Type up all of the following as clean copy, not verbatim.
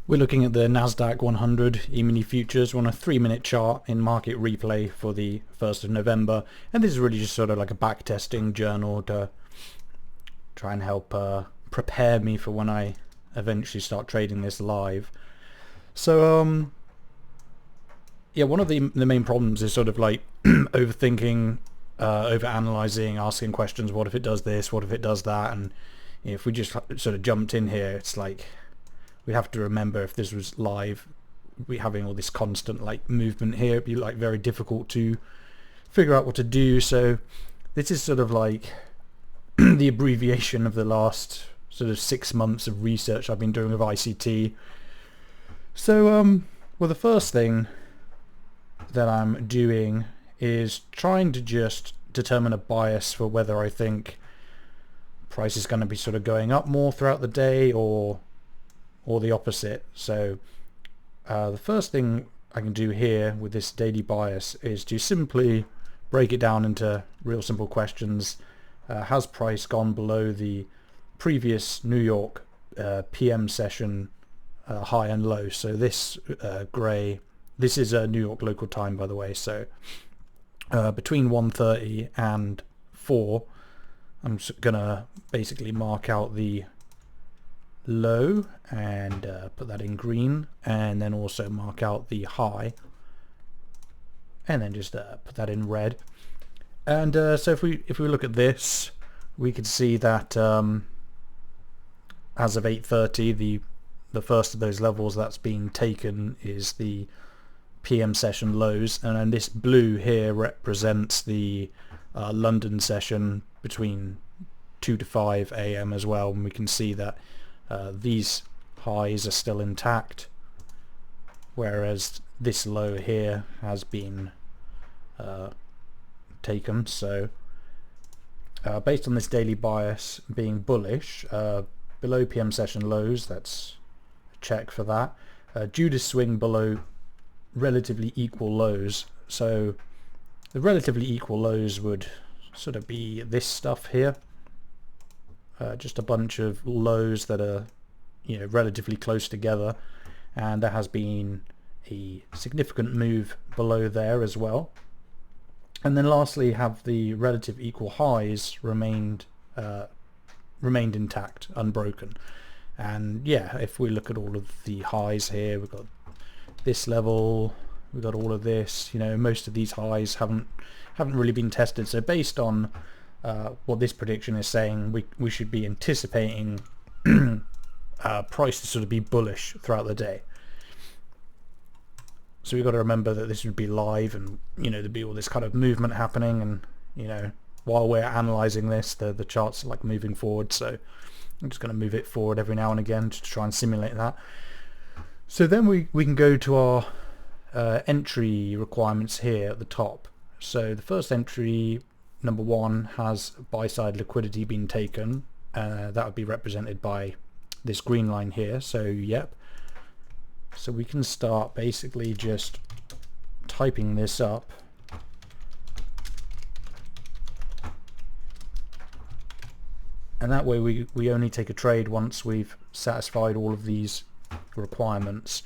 We're looking at the Nasdaq 100 E-mini futures. We're on a 3-minute chart in market replay for the 1st of November, and this is really just sort of like a backtesting journal to try and help prepare me for when I eventually start trading this live. So yeah, one of the main problems is sort of like overthinking, over analyzing, asking questions. What if it does this? What if it does that? And if we just sort of jumped in here, it's like we have to remember, if this was live, we having all this constant like movement here, it'd be like very difficult to figure out what to do. So this is sort of like the abbreviation of the last sort of 6 months of research I've been doing with ICT. So well, the first thing that I'm doing is trying to just determine a bias for whether I think price is going to be sort of going up more throughout the day or the opposite. So the first thing I can do here with this daily bias is to simply break it down into real simple questions. Has price gone below the previous New York PM session high and low? So this grey, this is New York local time, by the way. So between 1:30 and 4, I'm gonna basically mark out the low and put that in green, and then also mark out the high and then just put that in red. And so if we look at this, we can see that as of 8:30, the first of those levels that's been taken is the PM session lows, and then this blue here represents the London session between 2 to 5 a.m. as well, and we can see that these highs are still intact, whereas this low here has been taken. So based on this daily bias being bullish, below PM session lows, that's a check for that. Due to swing below relatively equal lows, so the relatively equal lows would sort of be this stuff here. Just a bunch of lows that are, relatively close together, and there has been a significant move below there as well. And then lastly, have the relative equal highs remained intact, unbroken. And yeah, if we look at all of the highs here, we've got this level, we've got all of this. Most of these highs haven't really been tested. So based on what this prediction is saying, we should be anticipating price to sort of be bullish throughout the day. So we've got to remember that this would be live, and there'd be all this kind of movement happening, and while we're analyzing this, the chart's like moving forward. So I'm just going to move it forward every now and again just to try and simulate that. So then we can go to our entry requirements here at the top. So the first entry, number 1, has buy side liquidity been taken. That would be represented by this green line here. So yep. So we can start basically just typing this up. And that way we only take a trade once we've satisfied all of these requirements.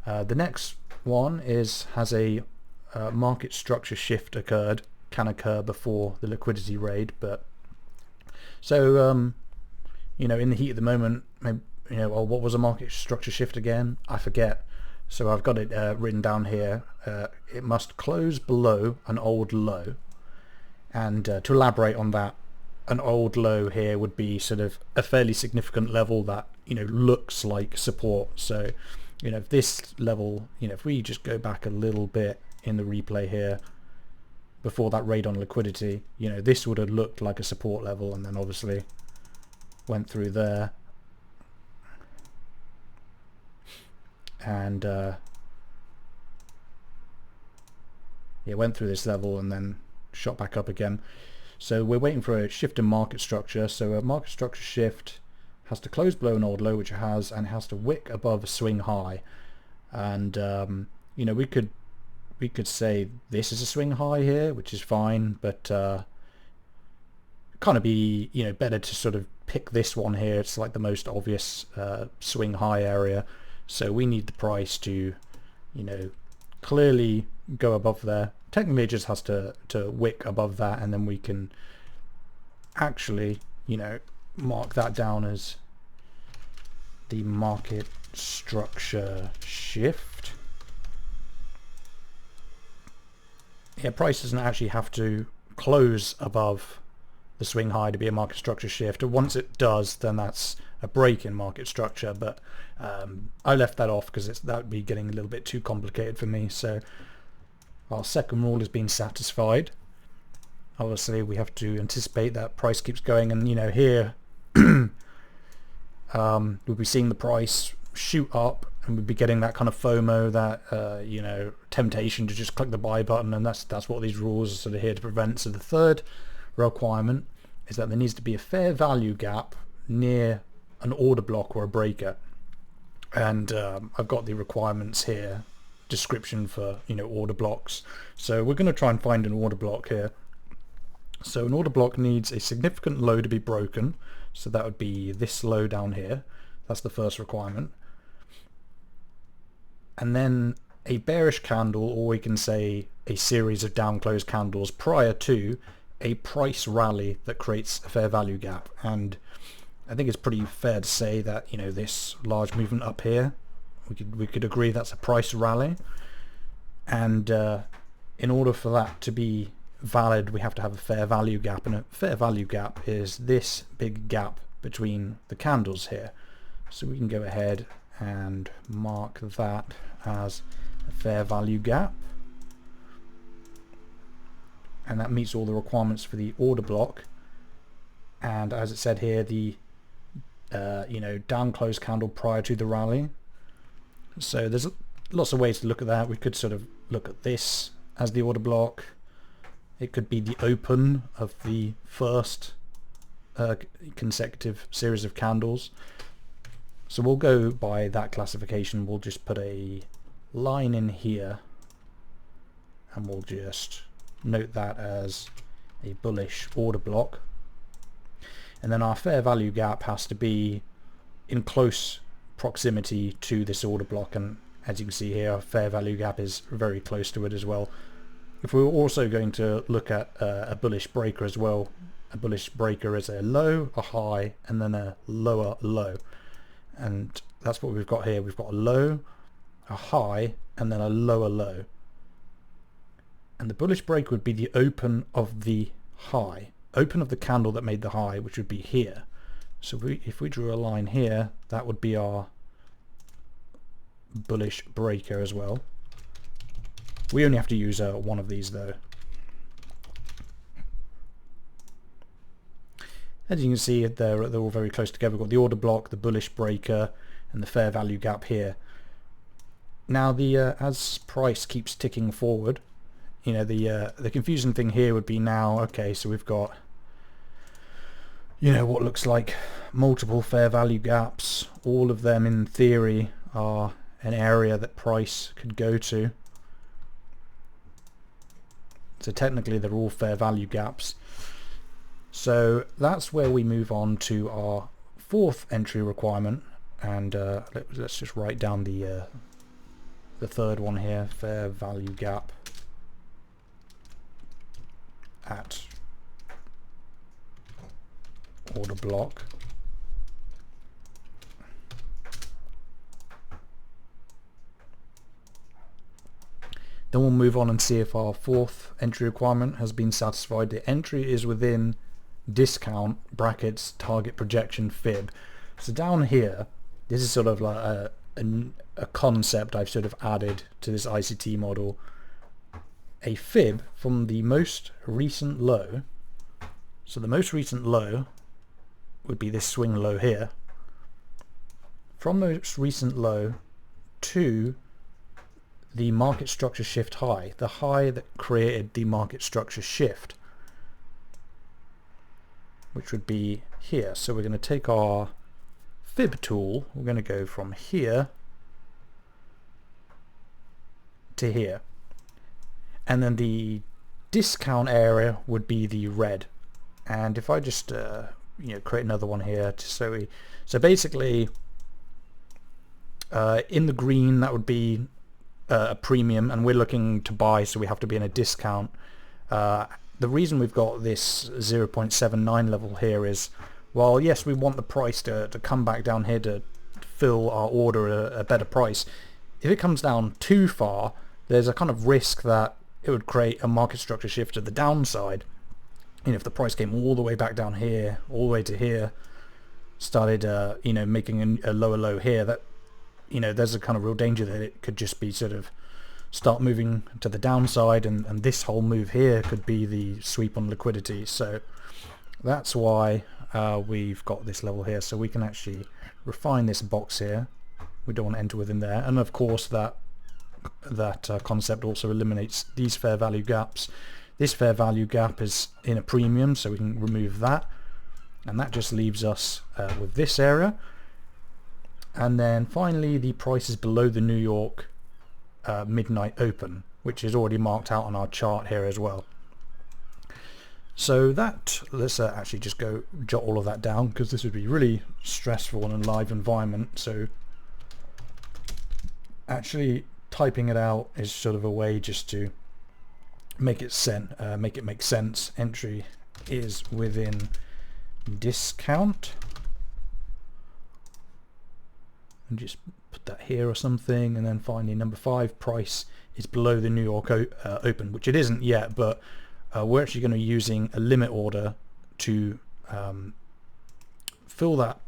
The next one has a market structure shift can occur before the liquidity raid. But so in the heat of the moment, maybe, what was a market structure shift again? I forget. So I've got it written down here. It must close below an old low. And to elaborate on that, an old low here would be sort of a fairly significant level that looks like support. So if this level, if we just go back a little bit in the replay here before that raid on liquidity, this would have looked like a support level, and then obviously went through there, and went through this level and then shot back up again. So we're waiting for a shift in market structure. So a market structure shift has to close below an old low, which it has, and it has to wick above a swing high. And we could say this is a swing high here, which is fine, but kind of be better to sort of pick this one here. It's like the most obvious swing high area. So we need the price to, you know, clearly go above there. Technically it just has to wick above that, and then we can actually, you know, mark that down as the market structure shift. Yeah, price doesn't actually have to close above the swing high to be a market structure shift. Once it does, then that's a break in market structure, but I left that off because that would be getting a little bit too complicated for me. So our second rule has been satisfied. Obviously we have to anticipate that price keeps going, and you know, here we'll be seeing the price shoot up, and we'll be getting that kind of FOMO, that you know, temptation to just click the buy button, and that's what these rules are sort of here to prevent. So the third requirement is that there needs to be a fair value gap near an order block or a breaker, and I've got the requirements here, description for, you know, order blocks. So we're going to try and find an order block here. So an order block needs a significant low to be broken, so that would be this low down here. That's the first requirement. And then a bearish candle, or we can say a series of down close candles prior to a price rally that creates a fair value gap. And I think it's pretty fair to say that, you know, this large movement up here, we could agree that's a price rally, and in order for that to be valid, we have to have a fair value gap, and a fair value gap is this big gap between the candles here. So we can go ahead and mark that as a fair value gap, and that meets all the requirements for the order block. And as it said here, the you know, down close candle prior to the rally. So there's lots of ways to look at that. We could sort of look at this as the order block. It could be the open of the first consecutive series of candles. So we'll go by that classification. We'll just put a line in here, and we'll just note that as a bullish order block. And then our fair value gap has to be in close proximity to this order block, and as you can see here, our fair value gap is very close to it as well. If we were also going to look at a bullish breaker as well, a bullish breaker is a low, a high, and then a lower low. And that's what we've got here. We've got a low, a high, and then a lower low. And the bullish break would be the open of the high, open of the candle that made the high, which would be here. So if we drew a line here, that would be our bullish breaker as well. We only have to use one of these though. As you can see, they're all very close together. We've got the order block, the bullish breaker, and the fair value gap here. Now the as price keeps ticking forward, you know, the confusing thing here would be now, okay, so we've got, you know, what looks like multiple fair value gaps. All of them in theory are an area that price could go to. So technically they're all fair value gaps. So that's where we move on to our fourth entry requirement, and let's just write down the third one here, fair value gap at order block. Then we'll move on and see if our fourth entry requirement has been satisfied. The entry is within discount brackets target projection fib. So down here, this is sort of like a concept I've sort of added to this ICT model. A fib from the most recent low. So the most recent low would be this swing low here. From the most recent low to the market structure shift high, the high that created the market structure shift, which would be here. So we're going to take our fib tool, we're going to go from here to here, and then the discount area would be the red. And if I just you know, create another one here, so basically In the green, that would be a premium, and we're looking to buy, so we have to be in a discount. The reason we've got this 0.79 level here is, well, yes, we want the price to come back down here to fill our order at a better price. If it comes down too far, there's a kind of risk that it would create a market structure shift to the downside. If the price came all the way back down here, all the way to here, started making a lower low here, that there's a kind of real danger that it could just be sort of start moving to the downside, and this whole move here could be the sweep on liquidity. So that's why we've got this level here, so we can actually refine this box here. We don't want to enter within there, and of course that concept also eliminates these fair value gaps. This fair value gap is in a premium, so we can remove that, and that just leaves us with this area. And then finally, the price is below the New York midnight open, which is already marked out on our chart here as well. So that, let's actually just go jot all of that down, because this would be really stressful in a live environment. So actually typing it out is sort of a way just to make it make sense. Entry is within discount, and just put that here or something. And then finally, number 5, price is below the New York open, which it isn't yet, but we're actually going to be using a limit order to fill that.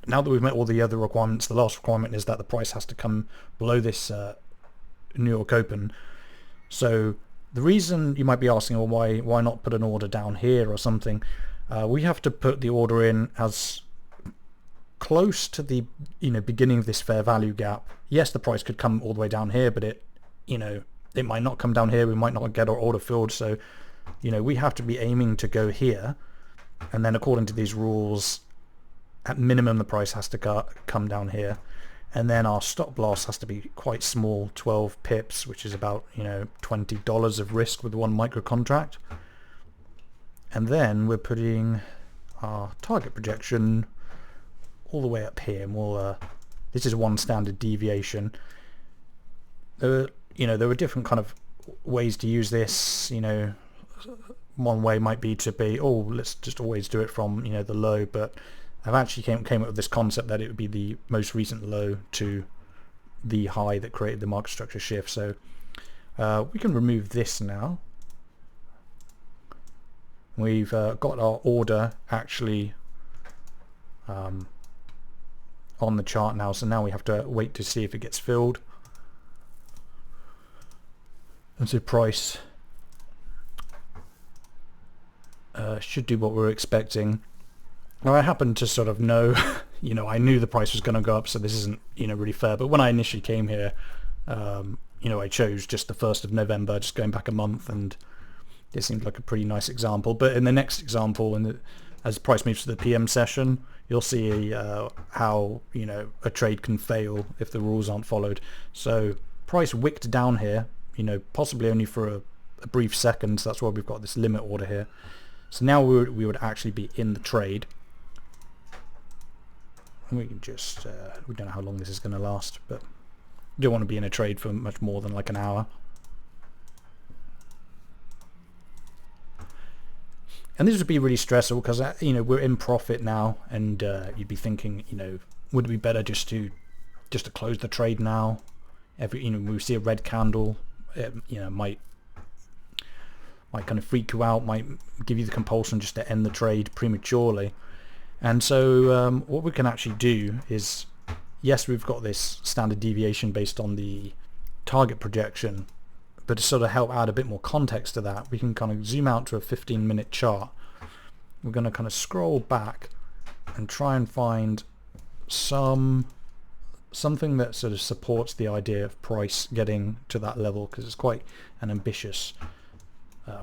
Now that we've met all the other requirements, the last requirement is that the price has to come below this New York open. So the reason you might be asking, well, why not put an order down here or something? We have to put the order in as close to the beginning of this fair value gap. Yes, the price could come all the way down here, but it might not come down here. We might not get our order filled. So we have to be aiming to go here, and then according to these rules, at minimum the price has to come down here, and then our stop loss has to be quite small, 12 pips, which is about $20 of risk with one micro contract. And then we're putting our target projection all the way up here, and we'll this is one standard deviation. There were different kind of ways to use this. One way might be to be, let's just always do it from the low, but I've actually came up with this concept that it would be the most recent low to the high that created the market structure shift. So we can remove this now. We've got our order actually on the chart now, so now we have to wait to see if it gets filled. And so price should do what we're expecting. Now I happen to sort of know, I knew the price was going to go up, so this isn't, really fair. But when I initially came here, I chose just the 1st of November, just going back a month, and this seemed like a pretty nice example. But in the next example, as price moves to the PM session, you'll see how, a trade can fail if the rules aren't followed. So price wicked down here, possibly only for a brief second. So that's why we've got this limit order here. So now we would actually be in the trade. We can just, we don't know how long this is going to last, but you don't want to be in a trade for much more than like an hour. And this would be really stressful because, we're in profit now, and you'd be thinking, would it be better just to close the trade now? We see a red candle, it, might kind of freak you out, might give you the compulsion just to end the trade prematurely. And so what we can actually do is, yes, we've got this standard deviation based on the target projection, but to sort of help add a bit more context to that, we can kind of zoom out to a 15-minute chart. We're going to kind of scroll back and try and find something that sort of supports the idea of price getting to that level, because it's quite an ambitious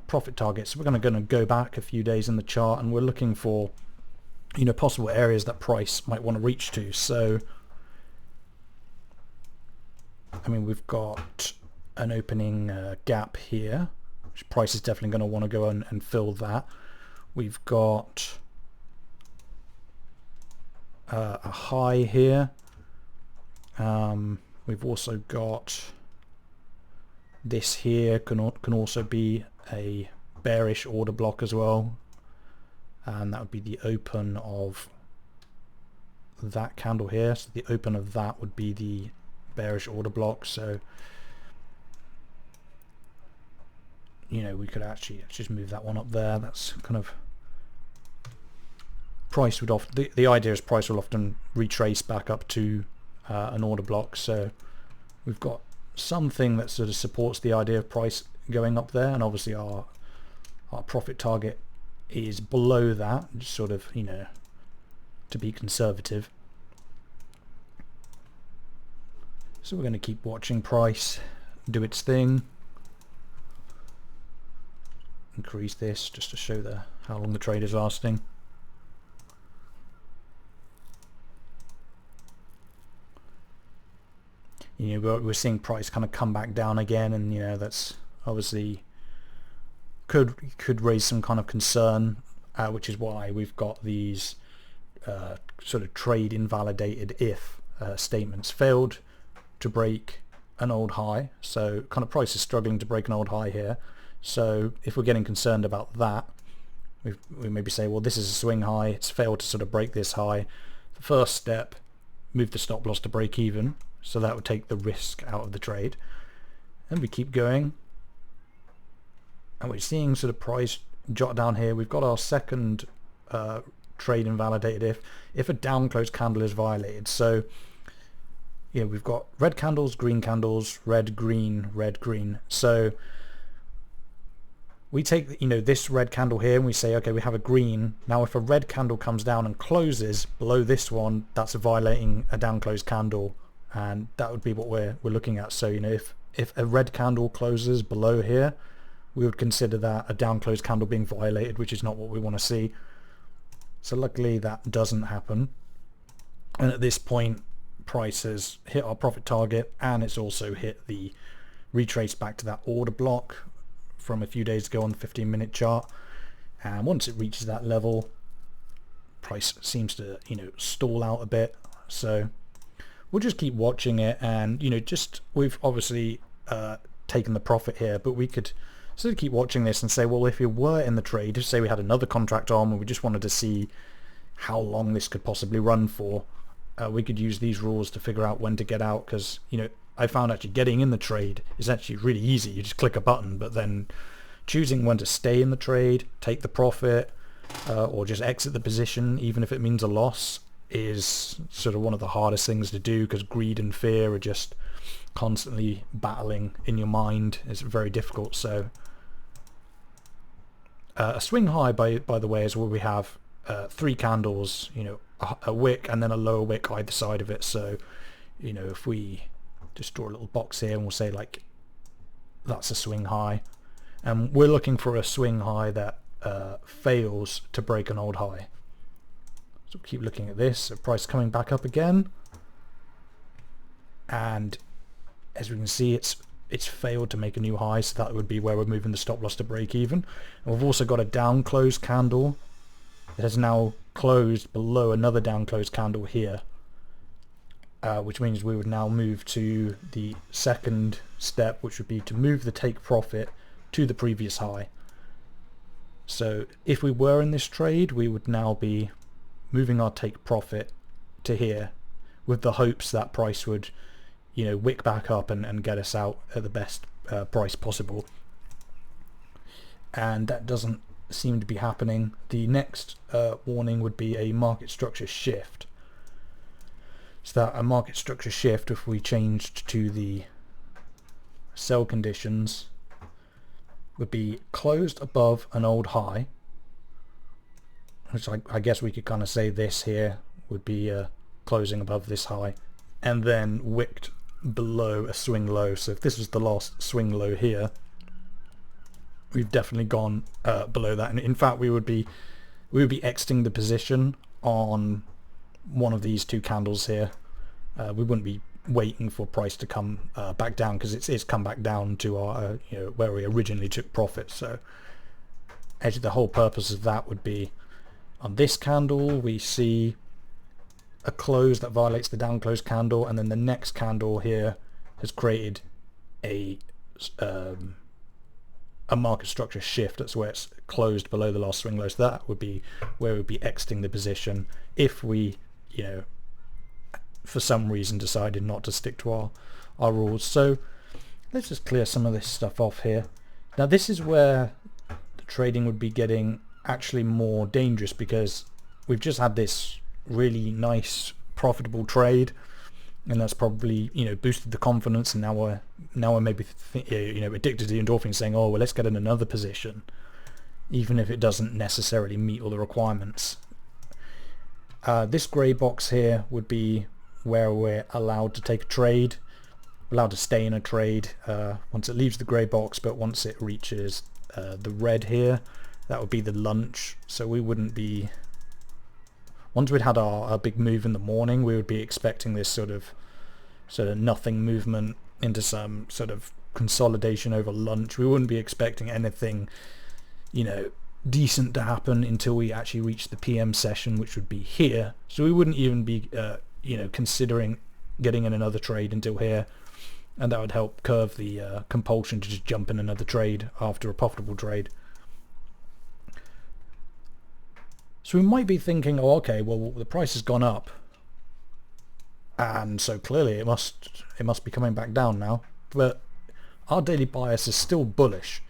profit target. So we're going to go back a few days in the chart, and we're looking for possible areas that price might want to reach to. So we've got an opening gap here, which price is definitely going to want to go and fill that. We've got a high here, We've also got this here can also be a bearish order block as well, and that would be the open of that candle here. So the open of that would be the bearish order block. So you know, we could actually just move that one up there. That's kind of price would often, the idea is price will often retrace back up to an order block. So we've got something that sort of supports the idea of price going up there, and obviously our profit target is below that, just sort of, you know, to be conservative. So we're going to keep watching price do its thing. Increase this just to show how long the trade is lasting. You know, we're seeing price kind of come back down again, and you know, that's obviously could raise some kind of concern, which is why we've got these sort of trade invalidated if statements. Failed to break an old high, so kind of price is struggling to break an old high here. So if we're getting concerned about that, we maybe say, well, this is a swing high, it's failed to sort of break this high. The first step, move the stop loss to break even, so that would take the risk out of the trade. And we keep going, and we're seeing sort of price jot down here. We've got our second trade invalidated if a down close candle is violated. So yeah, we've got red candles, red, green. So we take, you know, this red candle here and we say, okay, we have a green. Now if a red candle comes down and closes below this one, that's violating a down close candle, and that would be what we're looking at. So, you know, if a red candle closes below here, we would consider that a down close candle being violated, which is not what we want to see. So luckily that doesn't happen. And at this point, price has hit our profit target, and it's also hit the retrace back to that order block from a few days ago on the 15-minute chart. And once it reaches that level, price seems to, you know, stall out a bit. So we'll just keep watching it, and you know, just we've obviously taken the profit here, but we could sort of keep watching this and say, well, if we were in the trade, just say we had another contract on and we just wanted to see how long this could possibly run for, we could use these rules to figure out when to get out. Because, you know, I found actually getting in the trade is actually really easy. You just click a button, but then choosing when to stay in the trade, take the profit, or just exit the position, even if it means a loss, is sort of one of the hardest things to do, because greed and fear are just constantly battling in your mind. It's very difficult. So a swing high, by the way, is where we have 3 candles, you know, a wick and then a lower wick either side of it. So, you know, if we just draw a little box here and we'll say, like, that's a swing high, and we're looking for a swing high that fails to break an old high. So keep looking at this. So price coming back up again, and as we can see, it's failed to make a new high, so that would be where we're moving the stop loss to break even. And we've also got a down close candle that has now closed below another down close candle here, which means we would now move to the second step, which would be to move the take profit to the previous high. So if we were in this trade, we would now be moving our take profit to here, with the hopes that price would, you know, wick back up and get us out at the best price possible. And that doesn't seem to be happening. The next warning would be a market structure shift. So that a market structure shift, if we changed to the sell conditions, would be closed above an old high, which I guess we could kind of say this here would be closing above this high, and then wicked below a swing low. So if this was the last swing low here, we've definitely gone below that, and in fact we would be exiting the position on one of these 2 candles here. We wouldn't be waiting for price to come back down, because it's come back down to our you know, where we originally took profit. So actually the whole purpose of that would be, on this candle we see a close that violates the down close candle, and then the next candle here has created a market structure shift. That's where it's closed below the last swing low. So that would be where we'd be exiting the position if we, you know, for some reason decided not to stick to our rules. So let's just clear some of this stuff off here. Now this is where the trading would be getting actually more dangerous, because we've just had this really nice profitable trade, and that's probably, you know, boosted the confidence, and now we're maybe you know, addicted to the endorphins, saying, oh well, let's get in another position even if it doesn't necessarily meet all the requirements. This grey box here would be where we're allowed to take a trade, allowed to stay in a trade once it leaves the grey box, but once it reaches the red here, that would be the lunch. So we wouldn't be, once we'd had our big move in the morning, we would be expecting this sort of nothing movement into some sort of consolidation over lunch. We wouldn't be expecting anything, you know, decent to happen until we actually reach the PM session, which would be here. So we wouldn't even be you know, considering getting in another trade until here, and that would help curve the compulsion to just jump in another trade after a profitable trade. So we might be thinking, oh okay, well the price has gone up, and so clearly it must be coming back down now, but our daily bias is still bullish.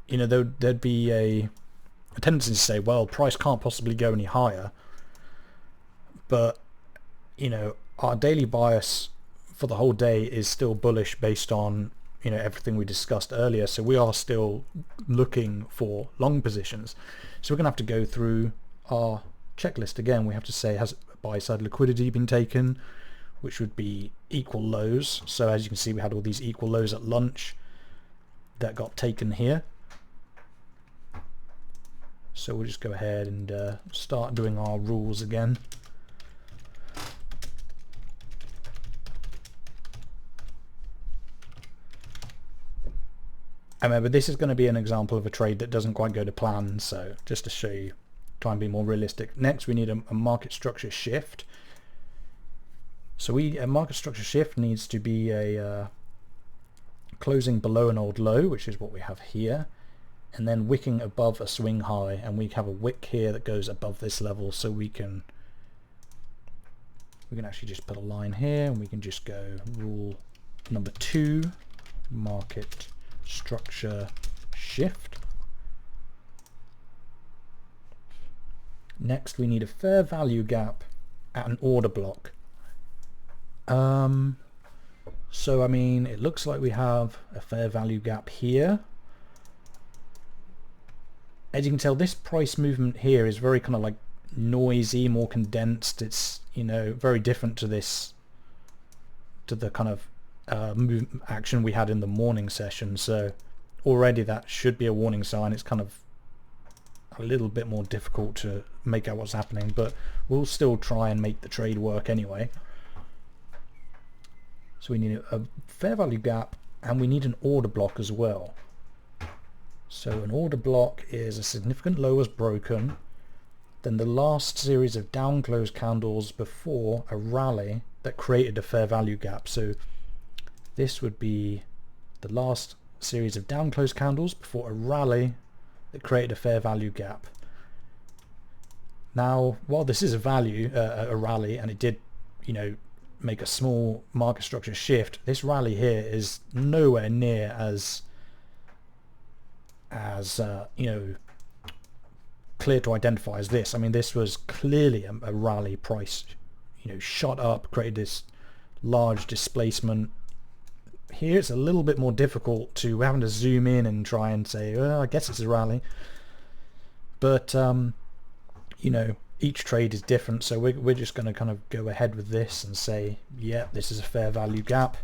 You know, there'd be a tendency to say, well, price can't possibly go any higher, but you know, our daily bias for the whole day is still bullish based on, you know, everything we discussed earlier. So we are still looking for long positions. So we're gonna have to go through our checklist again. We have to say, has buy side liquidity been taken, which would be equal lows. So as you can see, we had all these equal lows at lunch that got taken here. So we'll just go ahead and start doing our rules again. Remember, this is going to be an example of a trade that doesn't quite go to plan, so just to show you, try and be more realistic. Next, we need a market structure shift. So a market structure shift needs to be a closing below an old low, which is what we have here, and then wicking above a swing high, and we have a wick here that goes above this level, so we can actually just put a line here, and we can just go rule number 2, market structure shift. Next, we need a fair value gap at an order block. So I mean, it looks like we have a fair value gap here. As you can tell, this price movement here is very kind of like noisy, more condensed. It's, you know, very different to the kind of action we had in the morning session. So already that should be a warning sign. It's kind of a little bit more difficult to make out what's happening, but we'll still try and make the trade work anyway. So we need a fair value gap, and we need an order block as well. So an order block is a significant low was broken, then the last series of down close candles before a rally that created a fair value gap. So this would be the last series of down close candles before a rally that created a fair value gap. Now, while this is a rally, and it did, you know, make a small market structure shift, this rally here is nowhere near as you know, clear to identify as this. I mean, this was clearly a rally. Price, you know, shot up, created this large displacement. Here it's a little bit more difficult to having to zoom in and try and say, well, I guess it's a rally, but you know, each trade is different, so we're just going to kind of go ahead with this and say, yeah, this is a fair value gap.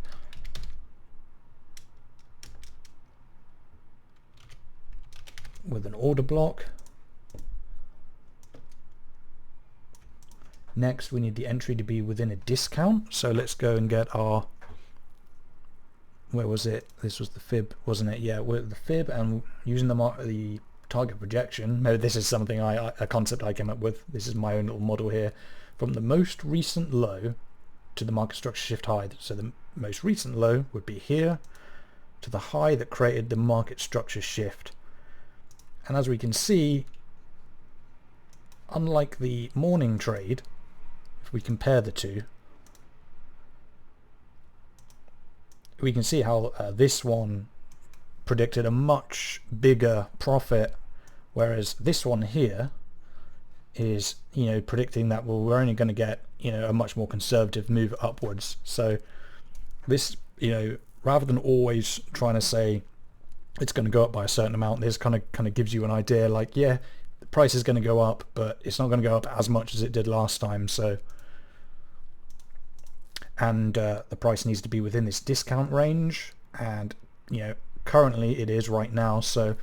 With an order block. Next, we need the entry to be within a discount, so let's go and get our, where was it? This was the fib, wasn't it? Yeah, with the fib, and using the target projection. Maybe this is something a concept I came up with. This is my own little model here. from the most recent low to the market structure shift high. So the most recent low would be here to the high that created the market structure shift. And as we can see, unlike the morning trade, if we compare the two, we can see how this one predicted a much bigger profit, whereas this one here is, you know, predicting that, well, we're only going to get, you know, a much more conservative move upwards. So this, you know, rather than always trying to say it's going to go up by a certain amount, this kind of gives you an idea, like, yeah, the price is going to go up, but it's not going to go up as much as it did last time. So, and the price needs to be within this discount range, and, you know, currently it is right now. So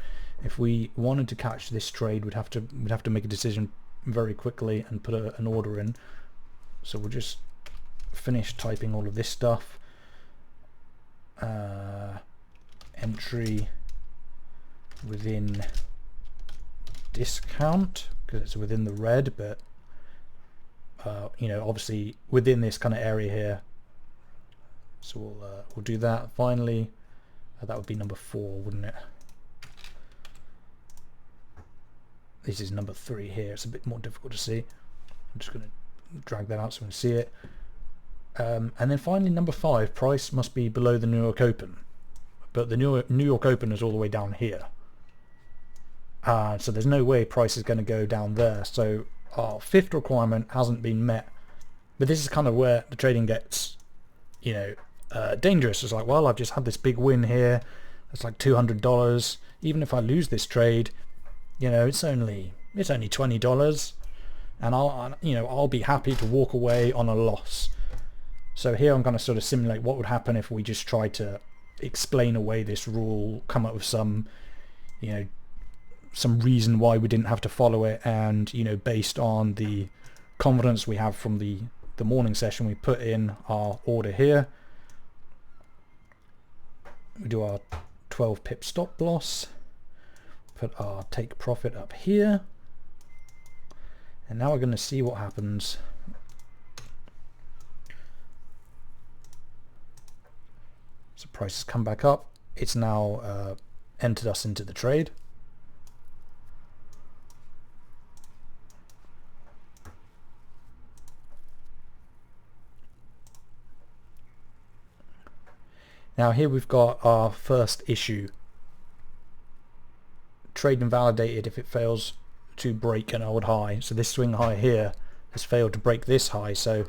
if we wanted to catch this trade, we'd have to make a decision very quickly and put an order in. So we'll just finish typing all of this stuff. Entry within discount, because it's within the red, but you know, obviously within this kind of area here. So we'll do that. Finally, that would be number 4, wouldn't it? This is number 3 here. It's a bit more difficult to see. I'm just going to drag that out so we can see it. And then finally, number 5, price must be below the New York Open, but the New York Open is all the way down here. So there's no way price is going to go down there. So our 5th requirement hasn't been met. But this is kind of where the trading gets, you know, dangerous. It's like, well, I've just had this big win here. It's like $200. Even if I lose this trade, you know, it's only $20, and I'll be happy to walk away on a loss. So here I'm going to sort of simulate what would happen if we just try to explain away this rule, come up with some, you know, some reason why we didn't have to follow it, and, you know, based on the confidence we have from the morning session, we put in our order here. We do our 12 pip stop loss, put our take profit up here, and now we're going to see what happens. So price has come back up. It's now entered us into the trade. Now here we've got our first issue. Trade invalidated if it fails to break an old high. So this swing high here has failed to break this high. So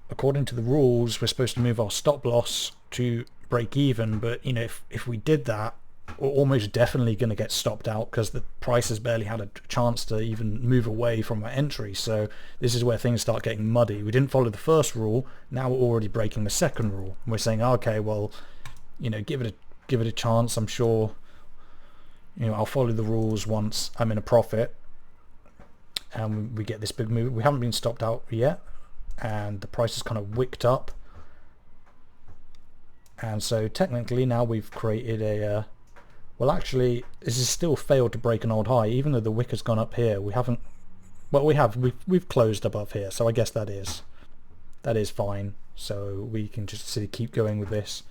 according to the rules, we're supposed to move our stop loss to break even. But, you know, if we did that, we're almost definitely going to get stopped out, because the price has barely had a chance to even move away from our entry. So this is where things start getting muddy. We didn't follow the first rule. Now we're already breaking the second rule. We're saying, okay, well, you know, give it a chance. I'm sure, you know, I'll follow the rules once I'm in a profit, and we get this big move. We haven't been stopped out yet, and the price is kind of wicked up. And so technically now we've created a well, actually, this has still failed to break an old high, even though the wick has gone up here. We haven't, well, we've closed above here, so I guess that is fine. So we can just sort of keep going with this.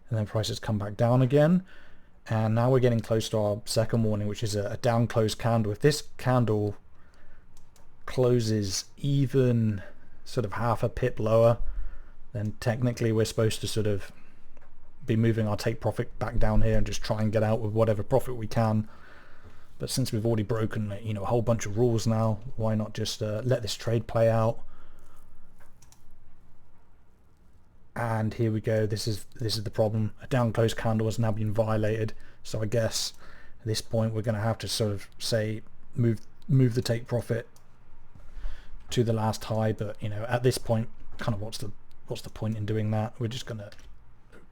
And then prices come back down again, and now we're getting close to our second warning, which is a down close candle. If this candle closes even sort of half a pip lower, then technically we're supposed to sort of be moving our take profit back down here and just try and get out with whatever profit we can. But since we've already broken, you know, a whole bunch of rules now, why not just let this trade play out? And here we go. This is the problem. A down close candle has now been violated. So I guess at this point we're going to have to sort of say move the take profit to the last high. But, you know, at this point, kind of what's the point in doing that? We're just going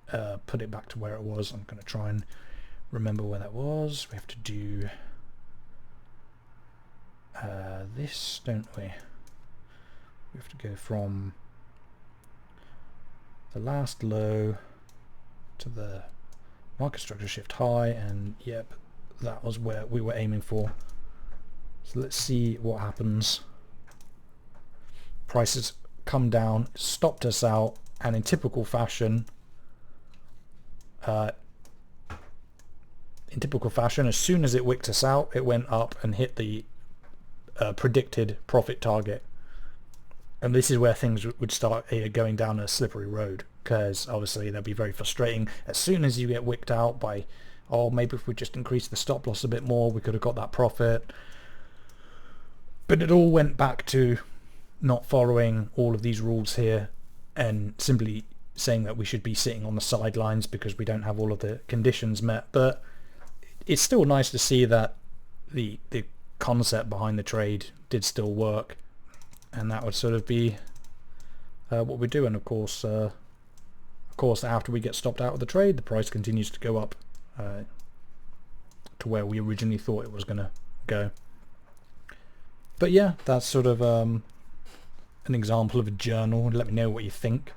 to put it back to where it was. I'm going to try and remember where that was. We have to do this, don't we? We have to go from the last low to the market structure shift high, and yep, that was where we were aiming for. So let's see what happens. Prices come down, stopped us out, and in typical fashion, as soon as it wicked us out, it went up and hit the predicted profit target. And this is where things would start going down a slippery road, because obviously that'd be very frustrating. As soon as you get wicked out by, oh, maybe if we just increased the stop loss a bit more, we could have got that profit. But it all went back to not following all of these rules here and simply saying that we should be sitting on the sidelines because we don't have all of the conditions met. But it's still nice to see that the concept behind the trade did still work, and that would sort of be what we do. And of course after we get stopped out of the trade, the price continues to go up to where we originally thought it was going to go. But yeah, that's sort of an example of a journal. Let me know what you think.